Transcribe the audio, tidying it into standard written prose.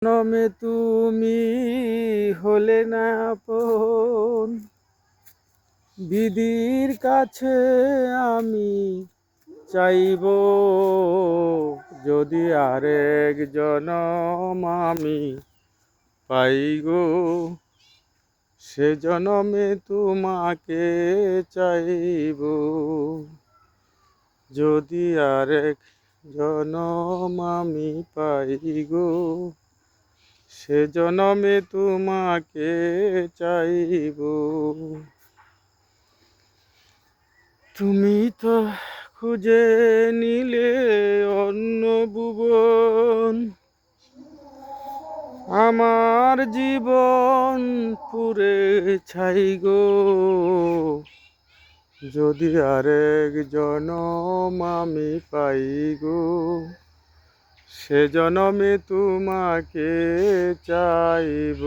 জনমে তুমি হলে না আপন, বিধির কাছে আমি চাইব যদি আরেক জনম আমি পাই গো, সে জনমে তোমাকে চাইব। যদি আরেক জনম আমি পাই গো, সে জনমে তোমাকে চাইব। তুমি তো খুঁজে নিলে অন্য ভুবন, আমার জীবন পুরে ছাই গো। যদি আরেক জনম আমি পাই গো, সে জনমে তোমাকে চাইব।